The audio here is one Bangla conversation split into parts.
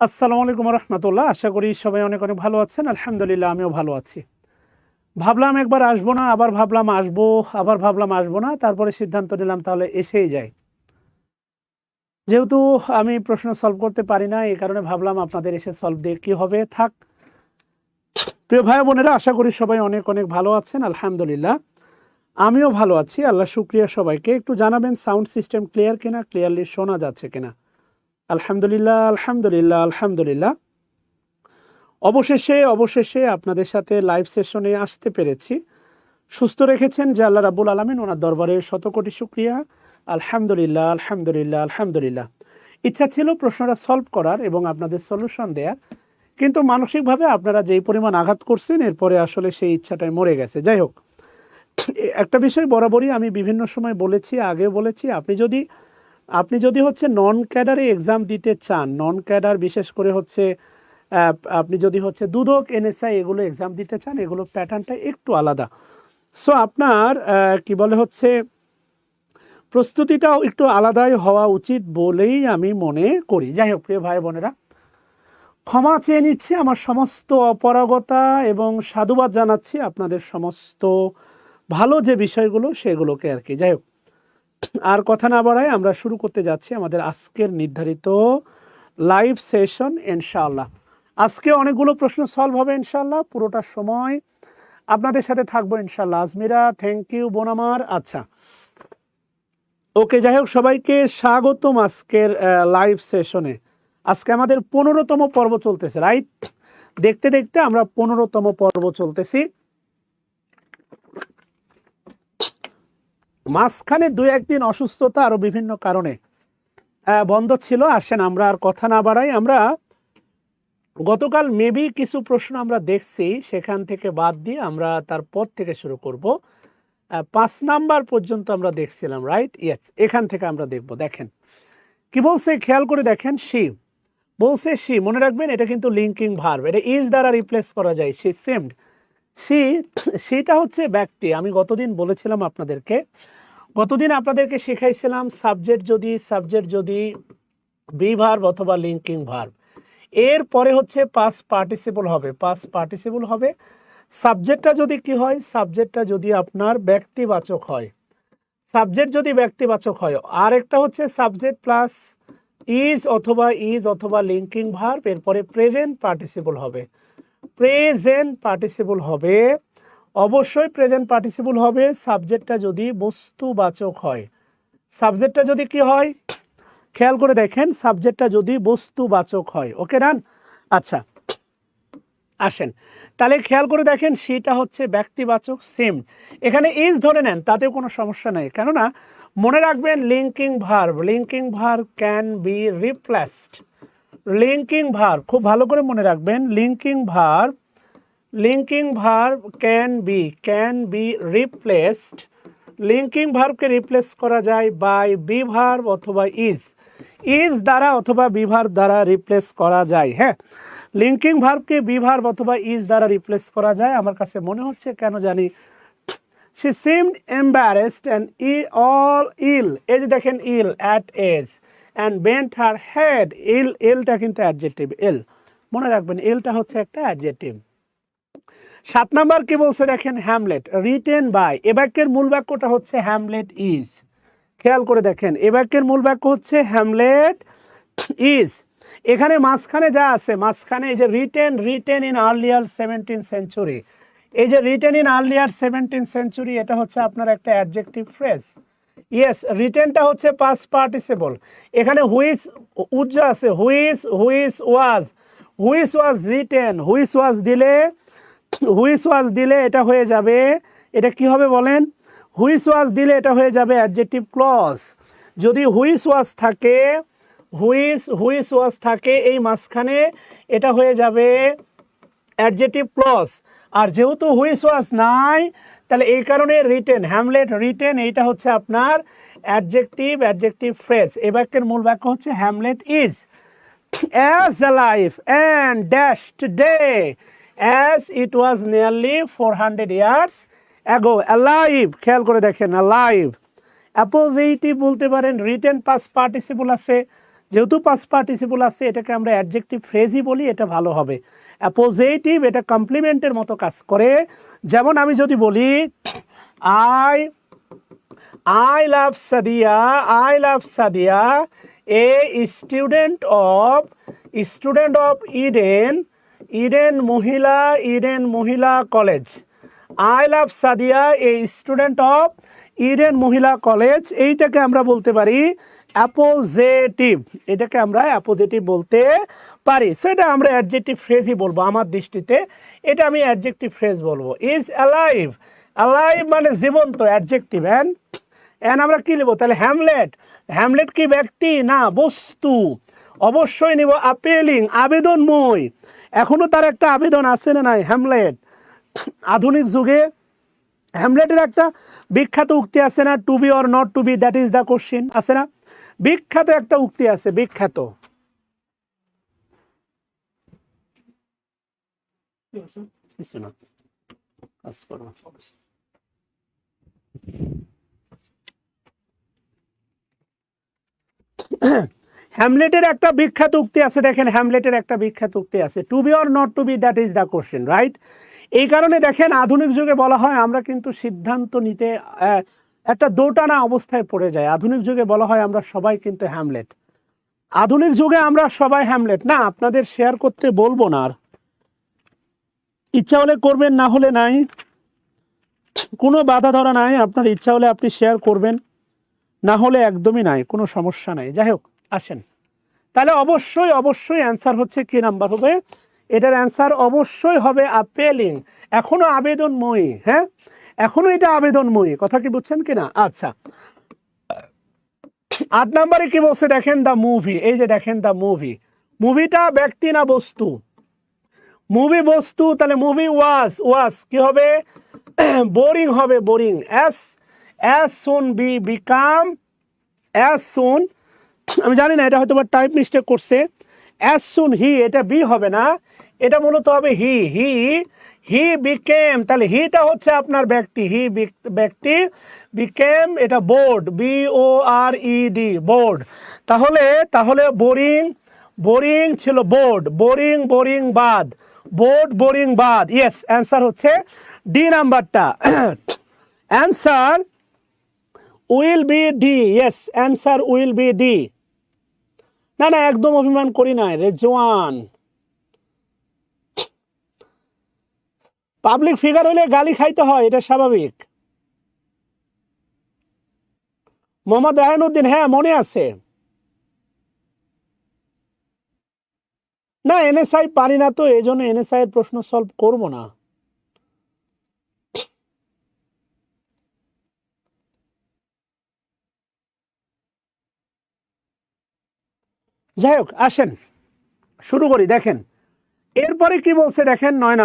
আসসালামু আলাইকুম রহমতুল্লাহ। আশা করি সবাই অনেক অনেক ভালো আছেন। আলহামদুলিল্লাহ আমিও ভালো আছি। ভাবলাম একবার আসবো না, আবার ভাবলাম আসবো, আবার ভাবলাম আসবো না, তারপরে সিদ্ধান্ত নিলাম তাহলে এসেই যাই। যেহেতু আমি প্রশ্ন সলভ করতে পারি না, এই কারণে ভাবলাম আপনাদের এসে সলভ দিয়ে কী হবে, থাক। প্রিয় ভাই বোনেরা, আশা করি সবাই অনেক অনেক ভালো আছেন। আলহামদুলিল্লাহ আমিও ভালো আছি, আল্লাহ শুক্রিয়া। সবাইকে একটু জানাবেন সাউন্ড সিস্টেম ক্লিয়ার কিনা, ক্লিয়ারলি শোনা যাচ্ছে কিনা। আলহামদুলিল্লাহ আলহামদুলিল্লাহ আলহামদুলিল্লাহ। অবশেষে আপনাদের সাথে লাইভ সেশনে আসতে পেরেছি। সুস্থ রেখেছেন যে আল্লাহ রাব্বুল আলামিন, ওনার দরবারে শতকোটি শুকরিয়া। আলহামদুলিল্লাহ আলহামদুলিল্লাহ আলহামদুলিল্লাহ। ইচ্ছা ছিল প্রশ্নটা সলভ করার এবং আপনাদের সলিউশন দেওয়ার, কিন্তু মানসিকভাবে আপনারা যেই পরিমাণ আঘাত করছেন, এরপরে আসলে সেই ইচ্ছাটাই মরে গেছে। যাই হোক, একটা বিষয় বরাবরই আমি বিভিন্ন সময় বলেছি, আগেও বলেছি, আপনি যদি হচ্ছে নন ক্যাডারে এক্সাম দিতে চান, নন ক্যাডার বিশেষ করে হচ্ছে আপনি যদি হচ্ছে দুদক, এনএসআই এগুলো এক্সাম দিতে চান, এগুলো প্যাটার্নটা একটু আলাদা। সো আপনার কি বলে হচ্ছে প্রস্তুতিটাও একটু আলাদাই হওয়া উচিত বলেই আমি মনে করি। যাই হোক প্রিয় ভাই বোনেরা, ক্ষমা চেয়ে নিচ্ছি আমার সমস্ত অপারগতা এবং সাধুবাদ জানাচ্ছি আপনাদের সমস্ত ভালো যে বিষয়গুলো সেগুলোকে আর কি। যাই হোক, আর কথা না বাড়ায় আমরা শুরু করতে যাচ্ছি আমাদের আজকের নির্ধারিত লাইভ সেশন ইনশাআল্লাহ। আজকে অনেকগুলো প্রশ্ন সলভ হবে ইনশাআল্লাহ, পুরোটা সময় আপনাদের সাথে থাকবো ইনশাআল্লাহ। আজমিরা, থ্যাংক ইউ বোন আমার। আচ্ছা ওকে, যাই হোক, সবাইকে স্বাগতম আজকের লাইভ সেশনে। আজকে আমাদের 15তম পর্ব চলতেছে, রাইট? দেখতে দেখতে আমরা 15তম পর্ব চলতেছি। মাঝখানে 2-1 দিন অসুস্থতা আরো বিভিন্ন কারণে বন্ধ ছিল। আসেন আমরা আর কথা না বাড়াই, আমরা গতকাল মেবি কিছু প্রশ্ন আমরা দেখছি, সেখান থেকে বাদ দিয়ে আমরা তারপর থেকে শুরু করব। 5 নাম্বার পর্যন্ত আমরা দেখছিলাম, রাইট? ইয়েস, এখান থেকে আমরা দেখব। দেখেন কি বলছে, খেয়াল করে দেখেন। শি বলছে, শি মনে রাখবেন এটা কিন্তু লিঙ্কিং ভার্ব, এটা ইজ দ্বারা রিপ্লেস করা যায়। শি সেমড, সেটা হচ্ছে ব্যক্তি। আমি গতদিন বলেছিলাম আপনাদেরকে শেখাইছিলাম সাবজেক্ট যদি বি ভার্ব অথবা লিঙ্কিং ভার্ব, এর পরে হচ্ছে পাস্ট পার্টিসিপল হবে। সাবজেক্টটা যদি কি হয়, সাবজেক্টটা যদি আপনার ব্যক্তিবাচক হয়, আর একটা হচ্ছে সাবজেক্ট প্লাস ইজ অথবা লিঙ্কিং ভার্ব, এরপরে প্রেজেন্ট পার্টিসিপল হবে। অবশ্যই প্রেজেন্ট পার্টিসিপল হবে সাবজেক্টটা যদি বস্তুবাচক হয়। সাবজেক্টটা যদি কি হয়, খেয়াল করে দেখেন, সাবজেক্টটা যদি বস্তুবাচক হয়। ওকে ডান। আচ্ছা আসেন তাহলে খেয়াল করে দেখেন, সেটা হচ্ছে ব্যক্তিবাচক। সেম এখানে ইজ ধরে নেন, তাতেও কোনো সমস্যা নেই, কেননা মনে রাখবেন linking verb can be replaced. Linking verb খুব ভালো করে মনে রাখবেন, linking verb can be replaced. Linking ভার্বকে রিপ্লেস করা যায় বাই বি ভার্ব অথবা ইজ দ্বারা অথবা বি ভার্ব দ্বারা রিপ্লেস করা যায়। হ্যাঁ, লিঙ্কিং ভার্বকে বি ভার্ব অথবা ইজ দ্বারা রিপ্লেস করা যায়। আমার কাছে মনে হচ্ছে, কেন জানি, she seemed embarrassed and all ill, এই যে দেখেন ill at ease and bent her head। ইলটা কিন্তু অ্যাডজেক্টিভ, মনে রাখবেন ইলটা হচ্ছে একটা অ্যাডজেক্টিভ। 7 নাম্বার কি বলছে দেখেন, হ্যামলেট রিটেন বাই। এ বাক্যের মূল বাক্যটা হচ্ছে হ্যামলেট ইজ। খেয়াল করে দেখেন, এ বাক্যের মূল বাক্য হচ্ছে হ্যামলেট ইজ। এখানে মাঝখানে যা আছে, মাঝখানে এই যে written in earlier 17th century, এই যে written in earlier 17th century, এটা হচ্ছে আপনার একটা অ্যাডজেক্টিভ ফ্রেজ। ইয়েস, রিটেনটা হচ্ছে পাস্ট পার্টিসিপল। এখানে হুইচ আছে, which was written, which was দিলে এটা হয়ে যাবে, এটা কি হবে বলেন? হুইচ ওয়াজ দিলে এটা হয়ে যাবে অ্যাডজেক্টিভ ক্লজ। যদি হুইচ ওয়াজ থাকে এই মাঝখানে, এটা হয়ে যাবে অ্যাডজেক্টিভ ক্লজ। আর যেহেতু হুইচ ওয়াজ নাই, তাহলে এই কারণে হ্যামলেট রিটেন এইটা হচ্ছে আপনার অ্যাডজেক্টিভ ফ্রেজ। এই বাক্যের মূল বাক্য হচ্ছে Hamlet is as alive and dash today as it was nearly 400 years ago। alive, খেয়াল করে দেখেন, alive অ্যাপোজিটিভ বলতে পারেন। রিটেন পাস্ট পার্টিসিপল আছে, যেহেতু পাস্ট পার্টিসিপল আছে এটাকে আমরা অ্যাডজেক্টিভ ফ্রেজই বলি, এটা ভালো হবে। অ্যাপোজিটিভ এটা কমপ্লিমেন্টের মতো কাজ করে। যেমন আমি যদি বলি I love Sadia, I love Sadia, a student of Eden Mohila College. I love Sadia, a student of Eden Mohila College. এইটাকে আমরা বলতে পারি অ্যাপোজিটিভ, এটাকে আমরা অ্যাপোজিটিভ বলতে পারি। সো এটা আমরা অ্যাডজেক্টিভ ফ্রেজই বলবো আমার দৃষ্টিতে, এটা আমি অ্যাডজেক্টিভ ফ্রেজ বলবো। ইজ অ্যালাইভ, অ্যালাইভ মানে জীবন্ত, অ্যাডজেক্টিভ। অ্যান্ড আমরা কি নেব তাহলে? হ্যামলেট, হ্যামলেট কি ব্যক্তি? না, বস্তু। অবশ্যই নিব আপিলিং, আবেদনময়। এখনো তার একটা আবেদন আছে না নাই? হ্যামলেট। আধুনিক যুগে হ্যামলেটের একটা বিখ্যাত উক্তি আছে না, to be or not to be, that is the question, আছে না? বিখ্যাত একটা উক্তি আছে, বিখ্যাত। হ্যামলেটের একটা বিখ্যাত উক্তি আছে, দেখেন হ্যামলেটের একটা বিখ্যাত উক্তি আছে, to be or not to be, that is the question, right? এই কারণে দেখেন আধুনিক যুগে বলা হয় আমরা কিন্তু সিদ্ধান্ত নিতে একটা দোটানা অবস্থায় পড়ে যায়। আধুনিক যুগে বলা হয় আমরা সবাই কিন্তু হ্যামলেট, আধুনিক যুগে আমরা সবাই হ্যামলেট। না, আপনাদের শেয়ার করতে বলবো না, আর ইচ্ছা হলে করবেন, না হলে নাই, কোনো বাধা ধরা নাই। আপনার ইচ্ছা হলে আপনি শেয়ার করবেন, না হলে একদমই নাই, কোনো সমস্যা নাই। যাই হোক, আসেন তাহলে অবশ্যই অবশ্যই অ্যান্সার হচ্ছে কি নাম্বার হবে? এটার অ্যান্সার অবশ্যই হবে আপিলিং, এখনো আবেদনময়ী। হ্যাঁ, এখনো এটা আবেদনময়ী, কথা কি বুঝছেন কিনা? আচ্ছা, 8 নম্বরে কি বলছে দেখেন, দ্য মুভি। এই যে দেখেন দ্য মুভি, মুভিটা ব্যক্তি না বস্তু? মুভি বস্তু, তাহলে মুভি ওয়াজ কি হবে? বোরিং হবে, boring. as soon be become, as soon, আমি জানি না এটা হয়তো বা টাইপ মিস্টেক করছে। as soon হি, এটা বি হবে না, এটা মূলত হবে হি বিকেম, তাহলে হিটা হচ্ছে আপনার ব্যক্তি, ব্যক্তি, বিকেম এটা বোর্ড, BORED, বোর্ড। তাহলে বোরিং ছিল বোর্ড, বোরিং বাদ, বোরিং বাদ। ইয়েস, অ্যান্সার হচ্ছে ডি নাম্বারটা। Answer will be D. Yes, answer will be D. না একদম অভিমান করি নাই রেজওয়ান, পাবলিক ফিগার হলে গালি খাইতে হয়, এটা স্বাভাবিক। মোহাম্মদ রায়হানুদ্দিন, হ্যাঁ মনে আছে। না এনএসআই পারি না, তো এই জন্য এনএসআই এর প্রশ্ন সলভ করব না। যাই হোক, আসেন শুরু করি। দেখেন এরপরে কি বলছে দেখেন, 9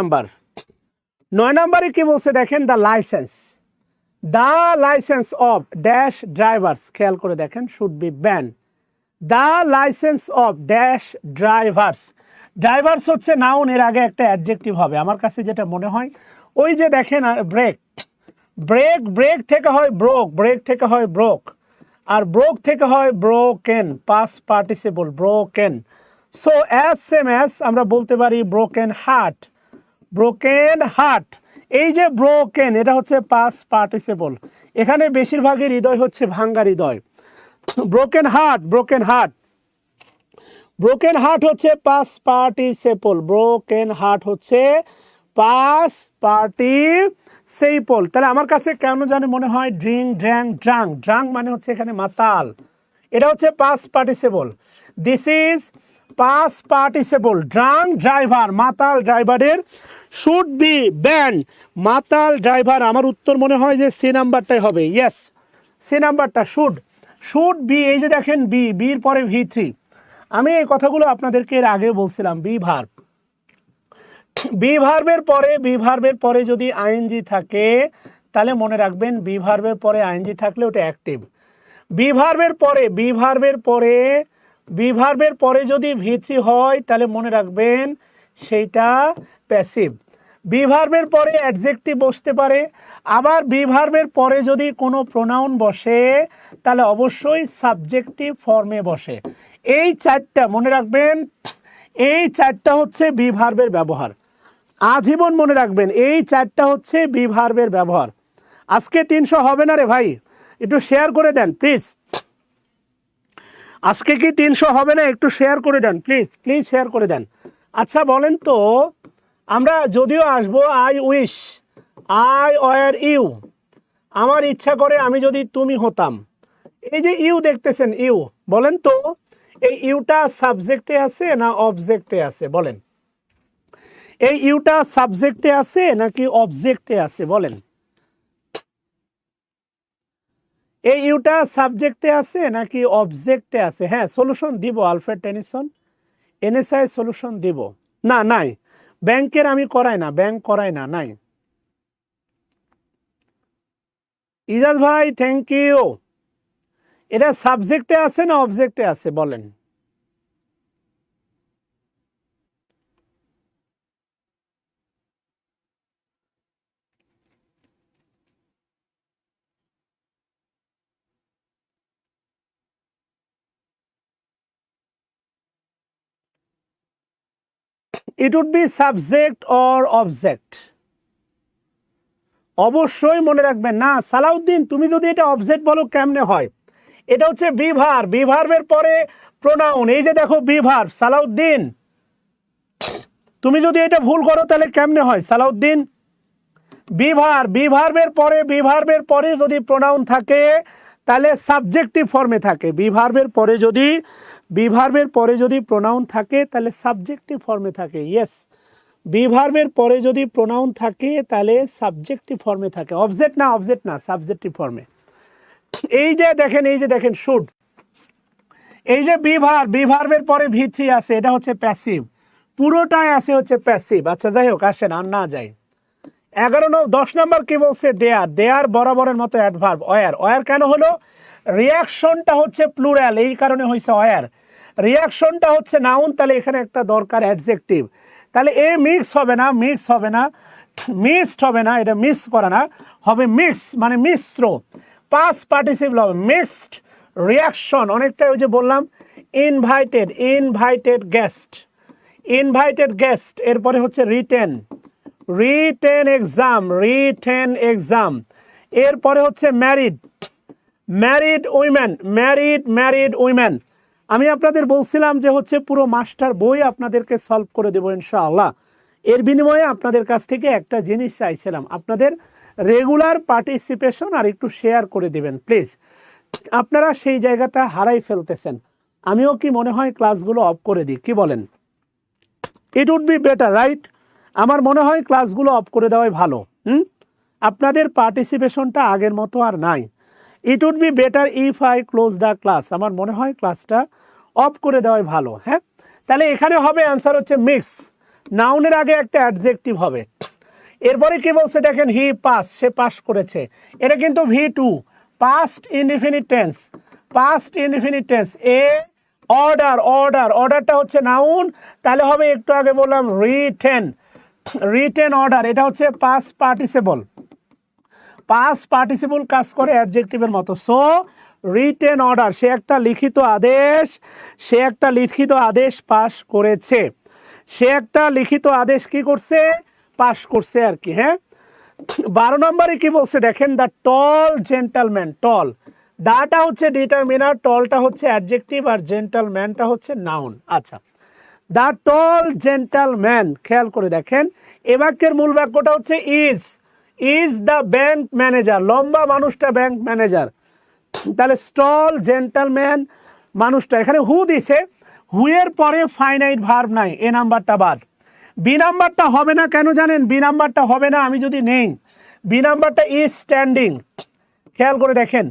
নাম্বারে কি বলছে দেখেন, the licence of dash drivers, খেয়াল করে দেখেন, should be ban. The licence of dash drivers হচ্ছে নাউন, এর আগে একটা অ্যাডজেক্টিভ হবে আমার কাছে যেটা মনে হয়। ওই যে দেখেন ব্রেক থেকে হয় ব্রেক থেকে হয় ব্রোক, আর ব্রোক থেকে হয় broken, past participle, broken. So same as আমরা বলতে পারি ব্রোকেন হার্ট। এই যে ব্রোকেন, এটা হচ্ছে পাস্ট পার্টিসিপল, এখানে বেশিরভাগই হৃদয় হচ্ছে ভাঙ্গা হৃদয়। ব্রোকেন হার্ট হচ্ছে পাস্ট পার্টিসিপল, ব্রোকেন হার্ট হচ্ছে পাস্ট পার্টিসিপল। তাহলে আমার কাছে কেন জানে মনে হয় ড্রাঙ্ক মানে হচ্ছে এখানে মাতাল, এটা হচ্ছে past participle. This is past participle. Drunk driver, মাতাল ড্রাইভারের শুড বি ব্যান, মাতাল ড্রাইভার। আমার উত্তর মনে হয় যে সি নাম্বারটাই হবে। ইয়েস, সি নাম্বারটা শুড বি। এই যে দেখেন বির পরে V3, আমি এই কথাগুলো আপনাদেরকে এর আগে বলছিলাম। বি ভার্বের পরে যদি আইএনজি থাকে তাহলে মনে রাখবেন, বি ভার্বের পরে আইএনজি থাকলে ওটা অ্যাক্টিভ। বি ভার্বের পরে যদি V3 হয় তাহলে মনে রাখবেন সেইটা প্যাসিভ। বি ভার্বের পরে অ্যাডজেক্টিভ বসতে পারে, আবার বি ভার্বের পরে যদি কোনো প্রোনাউন বসে তাহলে অবশ্যই সাবজেক্টিভ ফর্মে বসে। এই চারটা মনে রাখবেন, এই চারটা হচ্ছে বি ভার্বের ব্যবহার, আজীবন মনে রাখবেন এই চারটা হচ্ছে বি ভার্বের ব্যবহার। আজকে 300 হবে না রে ভাই, একটু শেয়ার করে দেন প্লিজ। আজকে কি 300 হবে না, একটু শেয়ার করে দেন প্লিজ, প্লিজ শেয়ার করে দেন। আচ্ছা বলেন তো, আমরা যদিও আসবো I wish, I were you, আমার ইচ্ছা করে আমি যদি তুমি হতাম, এই যে ইউ দেখতেছেন ইউ, বলেন তো এই ইউটা সাবজেক্টে আছে না অবজেক্টে আছে বলেন, এই ইউটা সাবজেক্টে আছে নাকি অবজেক্টে আছে বলেন, এই ইউটা সাবজেক্টে আছে নাকি অবজেক্টে আছে? হ্যাঁ সলিউশন দিব আলফ্রেড টেনিসন, এনএসআই সলিউশন দিব না, নাই ব্যাংকের আমি করাই না, ব্যাংক করাই না, নাই। ইজাজ ভাই থ্যাংক ইউ। এটা সাবজেক্টে আছে না অবজেক্টে আছে বলেন? It would be subject or object. অবশ্যই মনে রাখবেন না সালাউদ্দিন, তুমি যদি এটা অবজেক্ট বলো কেমনে হয়, এটা হচ্ছে বি ভার্ব, বি ভার্বের পরে প্রোনাউন, এই যে দেখো বি ভার্ব সালাউদ্দিন, তুমি যদি এটা ভুল করো তাহলে কেমনে হয় সালাউদ্দিন? বি ভার্ব, বি ভার্বের পরে, বি ভার্বের পরে যদি প্রোনাউন থাকে তাহলে সাবজেক্টিভ ফর্মে থাকে, বি ভার্বের পরে যদি, বি ভার্বের পরে যদি প্রোনাউন থাকে তাহলে সাবজেক্টিভ ফর্মে থাকে। ইয়েস, বি ভার্বের পরে যদি প্রোনাউন থাকে তাহলে সাবজেক্টিভ ফর্মে থাকে, অবজেক্ট না, অবজেক্ট না, সাবজেক্টিভ ফর্মে। এই যে দেখেন, এই যে দেখেন শুড, এই যে বি ভার্ব, বি ভার্বের পরে V3 আছে, এটা হচ্ছে প্যাসিভ, পুরোটাই আছে হচ্ছে প্যাসিভ। আচ্ছা যাই হোক, আসেন আর না যাই। 10 নম্বর কি বলছে? দেয়ার, দেয়ার বরাবরের মতো অ্যাডভার্ব ওয়্যার, ওয়্যার কেন হলো? রিয়াকশনটা হচ্ছে প্লুরাল, এই কারণে হয়েছে ওয়্যার, রিয়াকশনটা হচ্ছে নাউন, তাহলে এখানে একটা দরকার অ্যাডজেক্টিভ, তাহলে এ মিক্স হবে না, মিক্স হবে না, মিক্সড হবে না, এটা মিক্স করা না, হবে মিক্স মানে মিশ্র, পাস্ট পার্টিসিপল হবে মিক্সড রিয়াকশন, অনেকটা ওই যে বললাম invited, invited guest, invited guest, এরপরে হচ্ছে written, written exam, written exam, এরপরে হচ্ছে married, married women, married, married women. আমি আপনাদের বলছিলাম যে হচ্ছে পুরো মাস্টার বই আপনাদেরকে সলভ করে দেবো ইনশাআল্লাহ, এর বিনিময়ে আপনাদের কাছ থেকে একটা জিনিস চাইছিলাম, আপনাদের রেগুলার পার্টিসিপেশন আর একটু শেয়ার করে দেবেন প্লিজ। আপনারা সেই জায়গাটা হারাই ফেলতেছেন, আমিও কি মনে হয় ক্লাসগুলো অফ করে দিই, কি বলেন? It would be better right, আমার মনে হয় ক্লাসগুলো অফ করে দেওয়াই ভালো। আপনাদের পার্টিসিপেশনটা আগের মতো আর নাই। It would be better if I close the class, আমার মনে হয় ক্লাসটা অফ করে দেওয়াই ভালো। হ্যাঁ, তাহলে এখানে হবে অ্যান্সার হচ্ছে মিক্স, নাউনের আগে একটা অ্যাডজেক্টিভ হবে। এরপরে কি বলছে দেখেন, হি পাস, সে পাস করেছে, এটা কিন্তু V2 past indefinite tense, past indefinite tense, এ অর্ডার, অর্ডার, অর্ডারটা হচ্ছে নাউন, তাহলে হবে একটু আগে বললাম রিটেন, রিটেন অর্ডার, এটা হচ্ছে পাস্ট পার্টিসিপল, পাস্ট পার্টিসিপল কাজ করে অ্যাডজেক্টিভের মতো। সো রিটেন অর্ডার, সে একটা লিখিত আদেশ, সে একটা লিখিত আদেশ পাস করেছে, সে একটা লিখিত আদেশ কি করছে? পাস করছে আর কি। হ্যাঁ, 12 নম্বরে কি বলছে দেখেন, দ্য টল জেন্টালম্যান, টল, দাটা হচ্ছে ডিটারমিনার, টলটা হচ্ছে অ্যাডজেক্টিভ, আর জেন্টালম্যানটা হচ্ছে নাউন। আচ্ছা, দ্য টল জেন্টালম্যান, খেয়াল করে দেখেন এ বাক্যের মূল বাক্যটা হচ্ছে is, is the bank manager, লম্বা মানুষটা ব্যাংক ম্যানেজার, তাহলে টল জেন্টালম্যান মানুষটা, এখানে হু দিছে, হু এর পরে ফাইনাইট ভার্ব নাই, এ নাম্বারটা বাদ। বি নাম্বারটা হবে না কেন জানেন? বি নাম্বারটা হবে না আমি যদি নেই, বি নাম্বারটা ইজ স্ট্যান্ডিং, খেয়াল করে দেখেন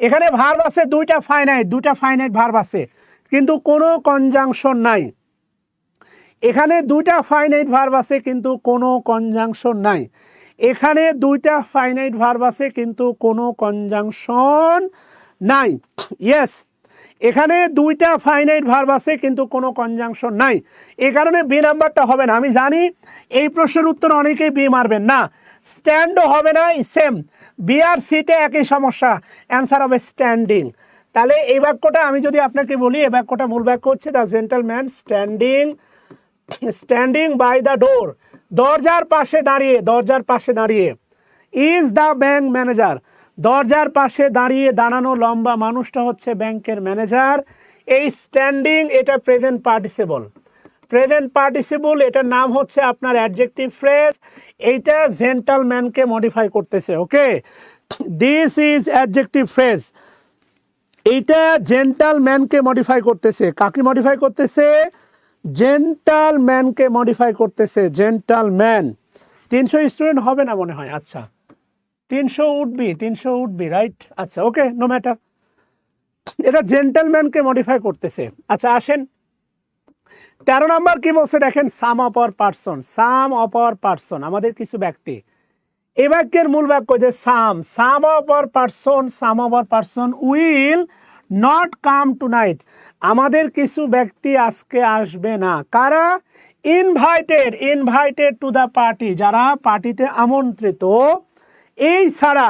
এখানে ভার্ব আছে দুইটা ফাইনাইট, দুইটা ফাইনাইট ভার্ব আছে কিন্তু কোনো কনজাংশন নাই, এখানে দুইটা ফাইনাইট ভার্ব আছে কিন্তু কোনো কনজাংশন নাই, এখানে দুইটা ফাইনাইট ভার্ব আছে কিন্তু কোনো কনজাংশন নাই। ইয়েস, এখানে দুইটা ফাইনাইট ভার্ব আছে কিন্তু কোনো কনজাংশন নাই, এই কারণে বি নাম্বারটা হবে না। আমি জানি এই প্রশ্নের উত্তর অনেকেই বি মারবেন না, স্ট্যান্ডও হবে না, সেম বি আর সিতে একই সমস্যা, অ্যান্সার হবে স্ট্যান্ডিং, তাহলে এই বাক্যটা আমি যদি আপনাকে বলি, এই বাক্যটা মূল বাক্য হচ্ছে the gentleman standing by the door, দরজার পাশে দাঁড়িয়ে, দরজার পাশে দাঁড়িয়ে, ইজ দ্য ব্যাংক ম্যানেজার, দরজার পাশে দাঁড়িয়ে দাঁড়ানো লম্বা মানুষটা হচ্ছে ব্যাংকের ম্যানেজার। এই স্ট্যান্ডিং এটা প্রেজেন্ট পার্টিসিপল, প্রেজেন্ট পার্টিসিপল, এটার নাম হচ্ছে আপনার অ্যাডজেক্টিভ ফ্রেজ, এইটা জেন্টলম্যানকে মডিফাই করতেছে। ওকে, দিস ইজ অ্যাডজেক্টিভ ফ্রেজ, এইটা জেন্টলম্যানকে মডিফাই করতেছে। কাকে মডিফাই করতেছে? জেন্টলম্যানকে মডিফাই করতেছে, জেন্টলম্যান। 300 স্টুডেন্ট হবে না মনে হয়, আচ্ছা 300 উঠবি রাইট, আচ্ছা ওকে, নো ম্যাটার, এটা জেন্টলম্যানকে মডিফাই করতেছে। আচ্ছা আসেন 13 নম্বর কি বলছে দেখেন, some of our person, some of our person, আমাদের কিছু ব্যক্তি। এই বাক্যের মূল বাক্য যে some of our person will not come tonight, আমাদের কিছু ব্যক্তি আজকে আসবে না। কারা? ইনভাইটেড টু দ্য পার্টি, যারা পার্টিতে আমন্ত্রিত। এই ছাড়া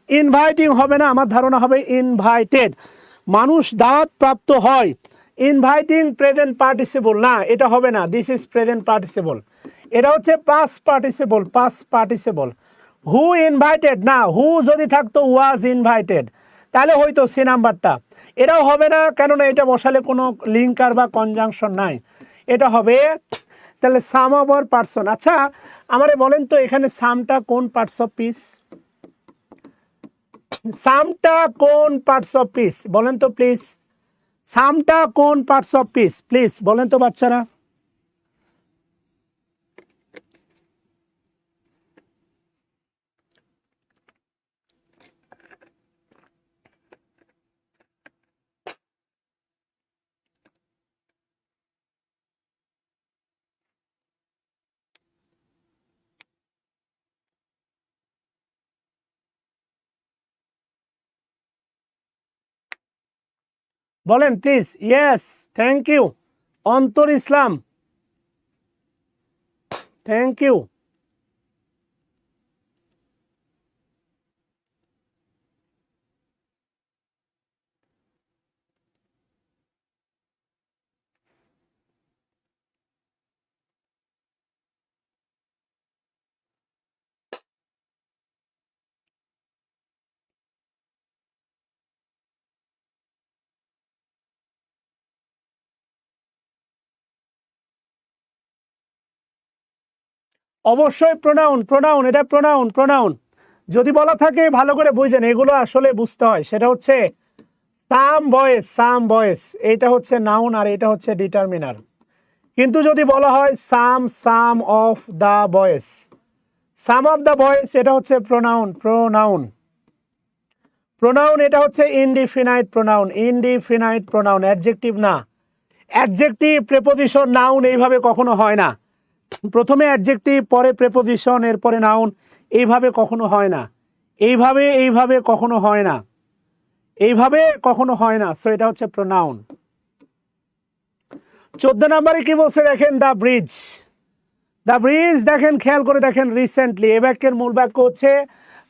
ইনভাইটিং হবে না, আমার ধারণা হবে ইনভাইটেড, মানুষ দাওয়াত প্রাপ্ত হয়। ইনভাইটিং প্রেজেন্ট পার্টিসিপল না, এটা হবে না, দিস ইজ প্রেজেন্ট পার্টিসিপল, এটা হচ্ছে পাস্ট পার্টিসিপল। হু ইনভাইটেড না, হু যদি থাকতো ওয়াজ ইনভাইটেড তাহলে হয়তো সি নাম্বারটা, এটাও হবে না, কেননা এটা বসালে কোনো লিঙ্কার বা কনজাংশন নাই, এটা হবে তাহলে সাম অফ আওয়ার পার্সন। আচ্ছা আমারে বলেন তো এখানে সামটা কোন পার্টস অফ পিস, সামটা কোন পার্টস অফ পিস বলেন তো প্লিজ, সামটা কোন পার্টস অফ পিস প্লিজ বলেন তো বাচ্চারা। বলেন প্লিজ। ইয়েস, থ্যাংক ইউ অন্তর ইসলাম, থ্যাংক ইউ। অবশ্যই প্রোনাউন, এটা প্রোনাউন যদি বলা থাকে ভালো করে বুঝেন, এগুলো আসলে বুঝতে হয়। সেটা হচ্ছে সাম বয়েস, এটা হচ্ছে নাউন আর এটা হচ্ছে ডিটারমিনার। কিন্তু যদি বলা হয় সাম অফ দ্য বয়েস, সাম অফ দ্য বয়েস এটা হচ্ছে প্রোনাউন, এটা হচ্ছে ইনডিফিনাইট প্রোনাউন, অ্যাডজেক্টিভ না। অ্যাডজেক্টিভ প্রেপোজিশন নাউন এইভাবে কখনো হয় না, প্রথমে অ্যাডজেক্টিভ পরে প্রেপোজিশন এরপরে নাউন, এইভাবে কখনো হয় না, এইভাবে কখনো হয় না, সো এটা হচ্ছে প্রোনাউন। 14 নম্বরে কি বলছে দেখেন, দ্য ব্রিজ দেখেন, খেয়াল করে দেখেন, রিসেন্টলি, এ বাক্যের মূল বাক্য হচ্ছে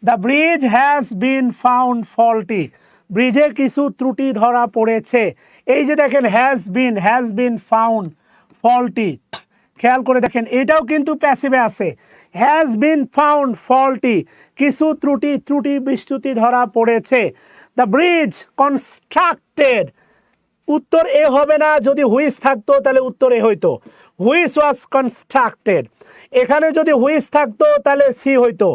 the bridge has been found faulty, ব্রিজে কিছু ত্রুটি ধরা পড়েছে। এই যে দেখেন হ্যাজ বিন ফাউন্ড ফল্টি, খেয়াল করে দেখেন এটাও কিন্তু প্যাসিভে আছে, হ্যাজ বিন ফাউন্ড ফল্টি, কিছু ত্রুটি বিচ্যুতি ধরা পড়েছে। দ্য ব্রিজ কনস্ট্রাক্টেড, উত্তর এ হবে না, যদি হুইচ থাকতো তাহলে উত্তর এ হইতো, হুইচ ওয়াজ কনস্ট্রাক্টেড। এখানে যদি হুইচ থাকতো তাহলে সি হইতো,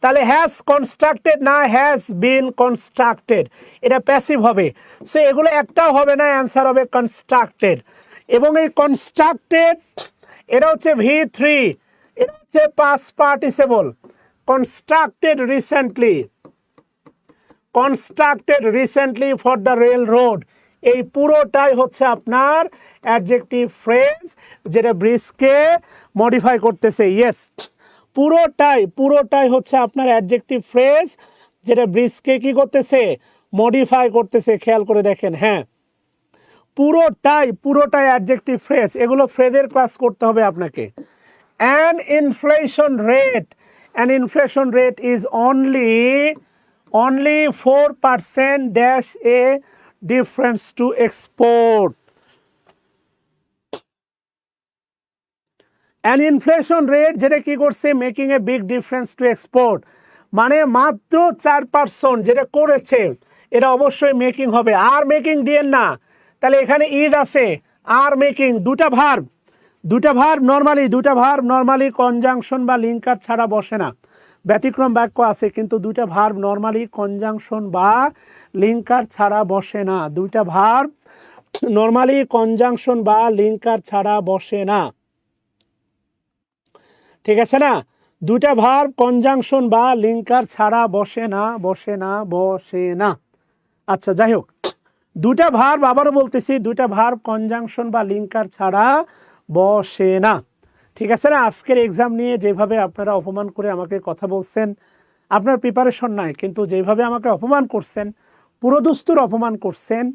তাহলে হ্যাজ কনস্ট্রাক্টেড না হ্যাজ বিন কনস্ট্রাক্টেড, এটা প্যাসিভ হবে। সো এগুলো একটাও হবে না, অ্যান্সার হবে কনস্ট্রাক্টেড। এবং এই কনস্ট্রাক্টেড এটা হচ্ছে V3, এটা হচ্ছে past participle, constructed recently for the rail road, এই পুরোটাই হচ্ছে আপনার অ্যাডজেক্টিভ ফ্রেজ যেটা ব্রিজকে মডিফাই করতেছে। ইয়েস, পুরোটাই হচ্ছে আপনার অ্যাডজেক্টিভ ফ্রেজ যেটা ব্রিজকে কি করতেছে, মডিফাই করতেছে। খেয়াল করে দেখেন, হ্যাঁ পুরোটাই অ্যাডজেক্টিভ ফ্রেজ, এগুলো ফ্রেজের ক্লাস করতে হবে আপনাকে। An inflation rate is only only 4% dash a difference to export. An inflation rate যেটা কি করছে making a big difference two export, মানে মাত্র 4% যেটা করেছে এটা অবশ্যই মেকিং হবে। আর মেকিং দিয়েন না, তাহলে এখানে ইজ আছে আর মেকিং, দুটা ভার্ব নরমালি কনজাংশন বা লিঙ্কার ছাড়া বসে না। ব্যতিক্রম বাক্য আছে কিন্তু দুইটা ভার্ব নরমালি কনজাংশন বা লিঙ্কার ছাড়া বসে না। দুইটা ভার্ব নরমালি কনজাংশন বা লিঙ্কার ছাড়া বসে না, ঠিক আছে না? দুইটা ভার্ব কনজাংশন বা লিঙ্কার ছাড়া বসে না। আচ্ছা যাই হোক, দুইটা ভার্ব আবারও বলতেছি, দুইটা ভার্ব কনজাংশন বা লিঙ্কার ছাড়া বসে না, ঠিক আছে না? আজকের এক্সাম নিয়ে যেভাবে আপনারা অপমান করে আমাকে কথা বলছেন, আপনার প্রিপারেশন নাই, কিন্তু যেভাবে আমাকে অপমান করছেন, পুরোদস্তুর অপমান করছেন,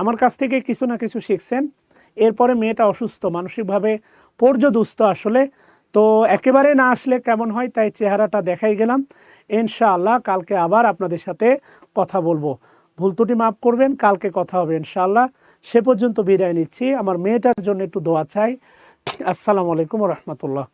আমার কাছ থেকে কিছু না কিছু শিখছেন। এরপরে মেয়েটা অসুস্থ, মানসিকভাবে পর্যদুস্ত আসলে, তো একেবারে না আসলে কেমন হয়, তাই চেহারাটা দেখাই গেলাম। ইনশাআল্লাহ কালকে আবার আপনাদের সাথে কথা বলবো, ভুল ত্রুটি মাফ করবেন, কালকে কথা হবে ইনশাআল্লাহ। সে পর্যন্ত বিদায় নিচ্ছি, আমার মেয়েটার জন্য একটু দোয়া চাই। আসসালামু আলাইকুম ওয়া রাহমাতুল্লাহ।